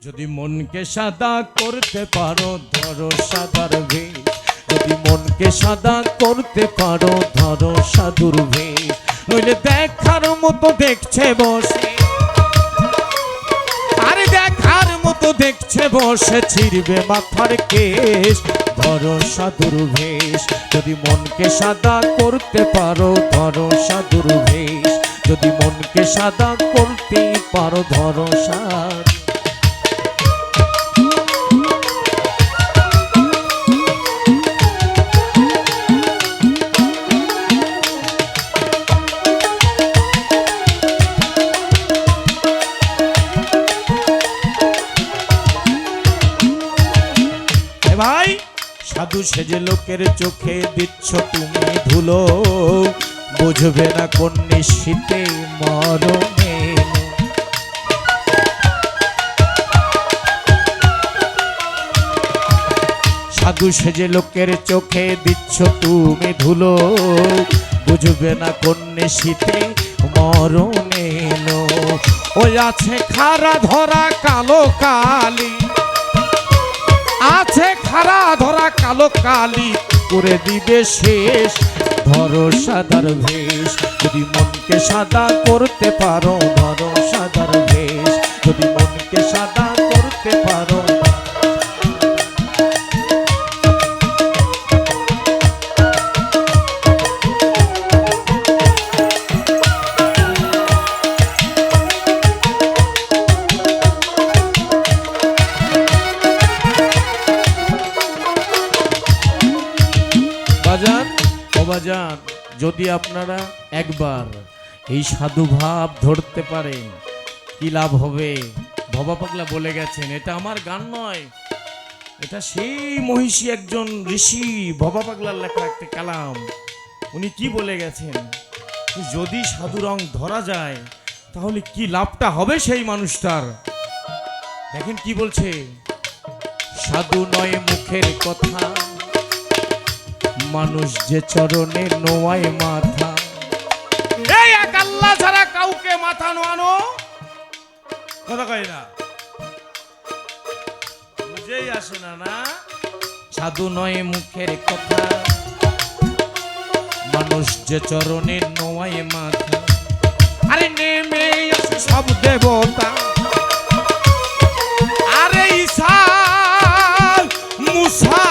যদি মনকে সাদা করতে পারো ধরো সাদার বেশ, যদি মনকে সাদা করতে পারো ধরো সাধুর বেশ, নইলে দেখার মতো দেখছে বসে, আরে দেখার মতো দেখছে বসে ছিড়বে মাথার কেশ, ধরো সাধুর বেশ। যদি মনকে সাদা করতে পারো ধরো সাধুর বেশ, যদি মনকে সাদা করতে পারো ধরো সাধু। ভাই সাধু সেজে লোকের চোখে দিচ্ছ তুমি ধুলো, বুঝবে না কোন নিশীথে মরণে। সাধু সেজে লোকের চোখে দিচ্ছ তুমি ধুলো, বুঝবে না কোন নিশীথে মরণে। ওই আছে খাড়া ধরা কালো কালি, আছে খাড়া ধরা কালো কালি করে দিবে শেষ, ধরো সাদার বেশ। যদি মনকে সাদা করতে পারো ধরো সাদার বেশ, যদি মনকে সাদা করতে পারো। বাজান যদি আপনারা একবার এই সাধু ভাব ধরতে পারেন কি লাভ হবে। ভবা পাগলা বলে গেছেন, এটা আমার গান নয়, এটা সেই মহিষী একজন ঋষি ভবা পাগলার লেখা একটা কালাম। উনি কি বলে গেছেন, যদি সাধু রং ধরা যায় তাহলে কি লাভটা হবে সেই মানুষটার। দেখেন কি বলছে, সাধু নয় মুখের কথা, মানুষ যে চরণে নোয়ায় মাথা। এই এক আল্লাহ ছাড়া কাউকে মাথা নোয়ানো কথা কয় না, বুঝেই আসে না। না সাধু নয় মুখের কথা, মানুষ যে চরণে নোয়ায় মাথা। আরে নেমে আসে সব দেবতা, আরে ঈসা মুসা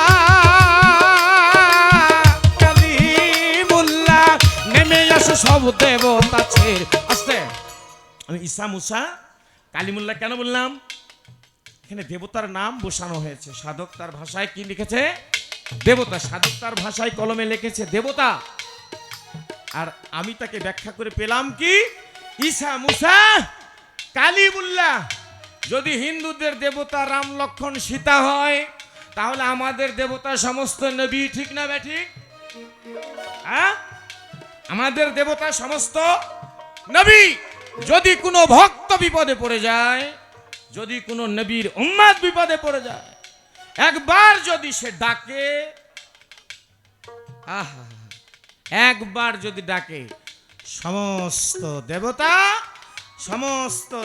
সব দেবতা ছেড়ে আসতে। আমি ঈসা মুসা কালিমুল্লাহ কেন বললাম, এখানে দেবতার নাম বসানো হয়েছে। সাধক তার ভাষায় কি লিখেছে দেবতা, সাধক তার ভাষায় কলমে লিখেছে দেবতা, আর আমি তাকে ব্যাখ্যা করে পেলাম কি ঈসা মুসা কালিমুল্লাহ। যদি হিন্দুদের দেবতা রাম লক্ষণ সীতা হয় তাহলে আমাদের দেবতা সমস্ত নবী, ঠিক না বেঠিক? হ্যাঁ, আমাদের দেবতা সমস্ত নবী। যদি কোনো ভক্ত বিপদে পড়ে যায়, যদি কোনো নবীর উম্মত বিপদে পড়ে যায়, একবার যদি সে ডাকে, আহা, একবার যদি ডাকে, সমস্ত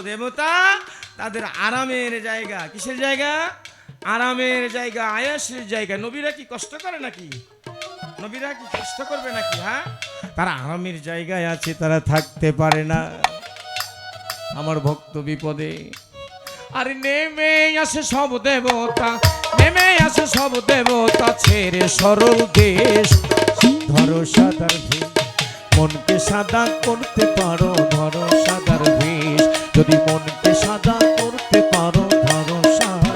দেবতা তাদের আরামের জায়গা, কিসের জায়গা? আরামের জায়গা, আয়াসের জায়গা। নবীরা কি কষ্ট করে নাকি? নবীরা কি কষ্ট করবে নাকি? হ্যাঁ, তারা আরামের জায়গায় আছে, তারা থাকতে পারে না। আমার ভক্ত বিপদে, আরে নেমে আসে সব দেবতা, নেমে আসে সব দেবতা ছেড়ে সরল দেশ, ধরো সাদার বেশ। মনকে সাদা করতে পারো ধরো সাদার বেশ, যদি মনকে সাদা করতে পারো ধরো সাদা।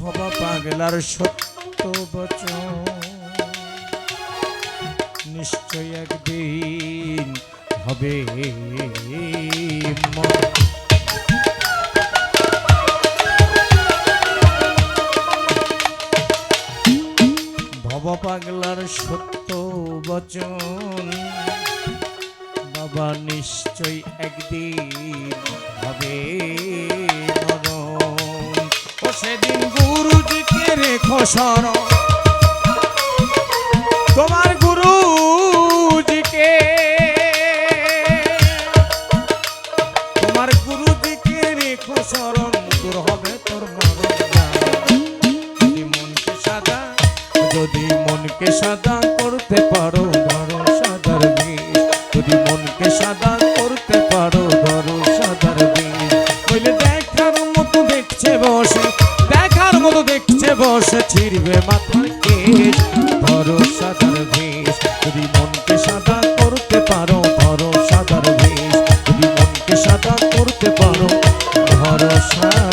ভবা পাগলার সত্য বচন নিশ্চয় একদিন হবে। ভবা পাগলার সত্য বচন বাবা নিশ্চয় একদিন হবে নরম। ও সেদিন গুরুজিকে রেখো স্মরণ, তোমার গুরুজিকে, তোমার গুরুজিকে রেখো স্মরণ, দূর হবে তোর মরণ। যদি মনকে সাদা, যদি মনকে সাদা করতে পারো ধরো সাদার বিষ, যদি মনকে সাদা করতে পারো ধরো সাদার বিষ। বলে দেখার মতো দেখছে বসে, দেখার মতো দেখছে বসে, ছিড়বে মাথার কেশ, ধরো সাদার বিষ। যদি মনকে সাদা করতে পারো ধরো সাদার বিষ, যদি মনকে সাদা করতে পারো ধরো সাদার